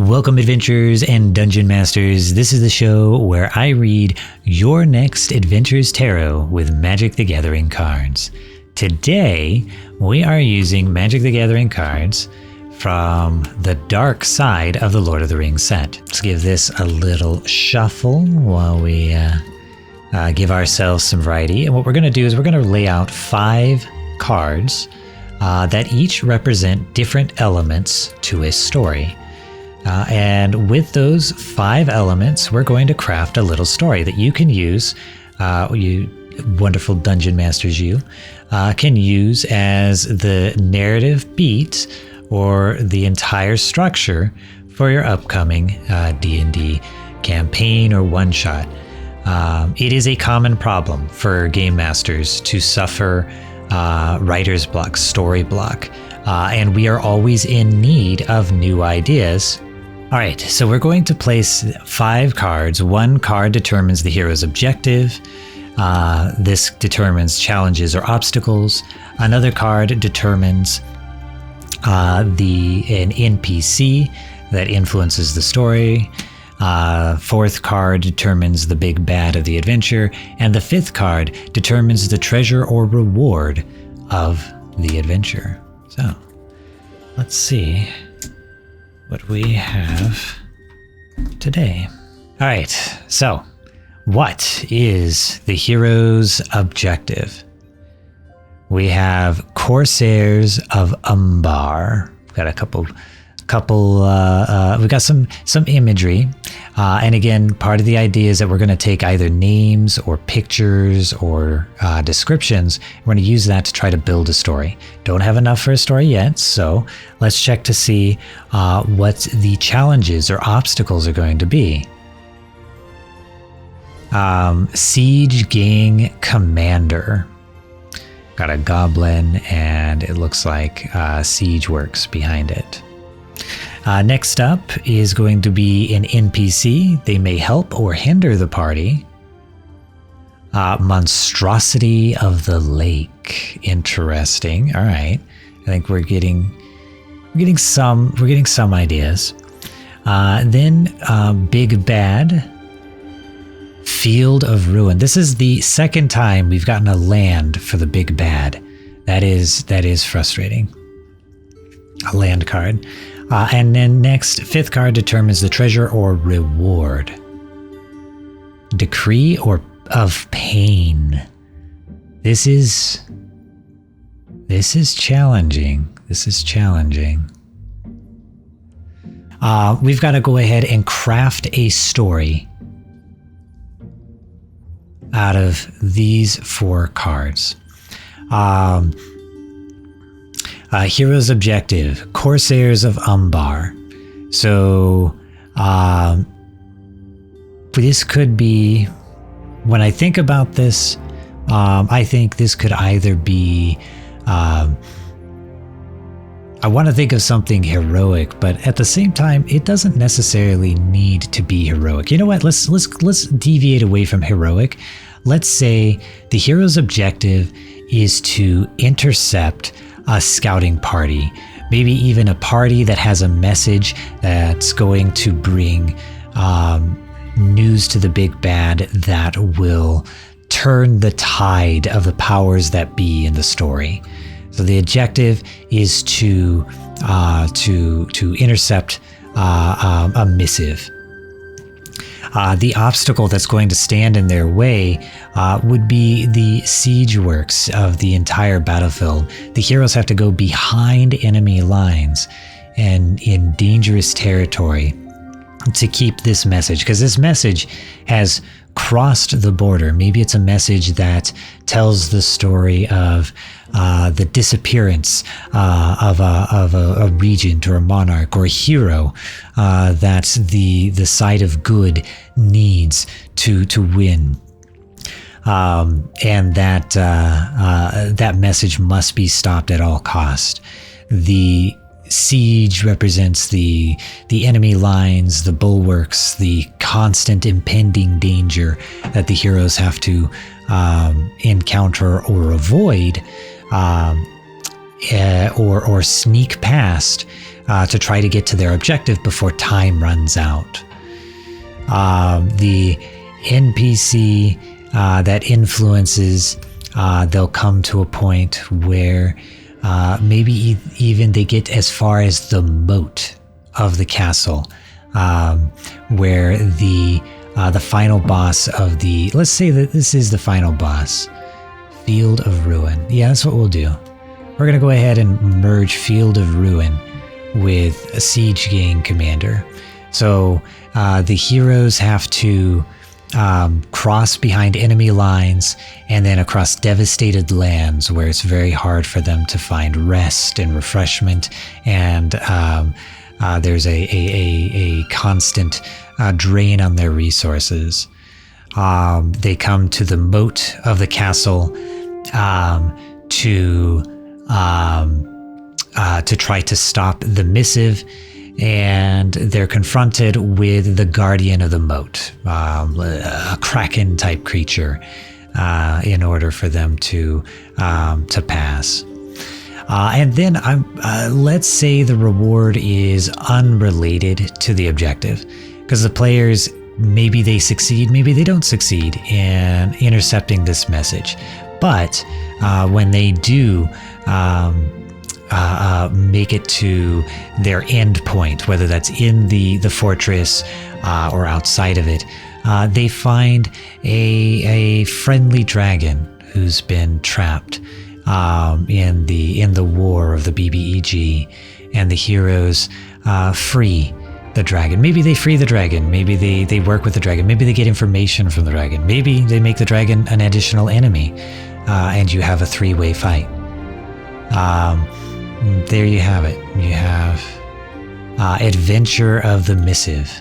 Welcome, adventurers and dungeon masters. This is the show where I read your next Adventures Tarot with Magic the Gathering cards. Today, we are using Magic the Gathering cards from the dark side of the Lord of the Rings set. Let's give this a little shuffle while we give ourselves some variety. And what we're going to do is we're going to lay out 5 cards that each represent different elements to a story. And with those 5 elements, we're going to craft a little story that you can use, you wonderful dungeon masters can use as the narrative beat or the entire structure for your upcoming D&D campaign or one-shot. It is a common problem for game masters to suffer writer's block, story block, and we are always in need of new ideas. All right, so we're going to place 5 cards. One card determines the hero's objective. This determines challenges or obstacles. Another card determines an NPC that influences the story. 4th card determines the big bad of the adventure. And the 5th card determines the treasure or reward of the adventure. So, let's see what we have today. All right, so what is the hero's objective? We have Corsairs of Umbar. We've got a couple. We've got some imagery, and again, part of the idea is that we're going to take either names or pictures or descriptions. We're going to use that to try to build a story. Don't have enough for a story yet, so let's check to see what the challenges or obstacles are going to be. Siege Gang Commander. Got a goblin, and it looks like Siege Works behind it. Next up is going to be an NPC. They may help or hinder the party. Monstrosity of the Lake. Interesting. All right. I think we're getting some ideas. Then Big Bad. Field of Ruin. This is the second time we've gotten a land for the Big Bad. That is frustrating. A land card. And then next, 5th card determines the treasure or reward. Decree or of Pain. This is challenging. We've got to go ahead and craft a story out of these 4 cards. Hero's objective, Corsairs of Umbar. So this could be, when I think about this, I think this could either be, I want to think of something heroic, but at the same time, it doesn't necessarily need to be heroic. You know what? Let's deviate away from heroic. Let's say the hero's objective is to intercept a scouting party, maybe even a party that has a message that's going to bring news to the big bad that will turn the tide of the powers that be in the story. So the objective is to intercept a missive. The obstacle that's going to stand in their way would be the siege works of the entire battlefield. The heroes have to go behind enemy lines and in dangerous territory to keep this message, because this message has crossed the border. Maybe it's a message that tells the story of the disappearance of a regent or a monarch or a hero that the side of good needs to win, and that message must be stopped at all cost. The siege represents the enemy lines, the bulwarks, the constant impending danger that the heroes have to encounter or avoid, or sneak past to try to get to their objective before time runs out. The NPC that influences, they'll come to a point where maybe even they get as far as the moat of the castle, where the final boss of the, let's say that this is the final boss, Field of Ruin. Yeah, that's what we'll do. We're going to go ahead and merge Field of Ruin with a Siege Gang Commander. So the heroes have to cross behind enemy lines and then across devastated lands where it's very hard for them to find rest and refreshment, and there's a constant drain on their resources. They come to the moat of the castle to try to stop the Missive, and they're confronted with the guardian of the moat, a kraken type creature, in order for them to pass. And then let's say the reward is unrelated to the objective, because the players, maybe they succeed, maybe they don't succeed in intercepting this message. But when they do make it to their end point, whether that's in the fortress or outside of it, they find a friendly dragon who's been trapped in the war of the BBEG, and the heroes free the dragon. Maybe they free the dragon, maybe they work with the dragon, maybe they get information from the dragon, maybe they make the dragon an additional enemy, and you have a three-way fight. There you have it. You have Adventure of the Missive.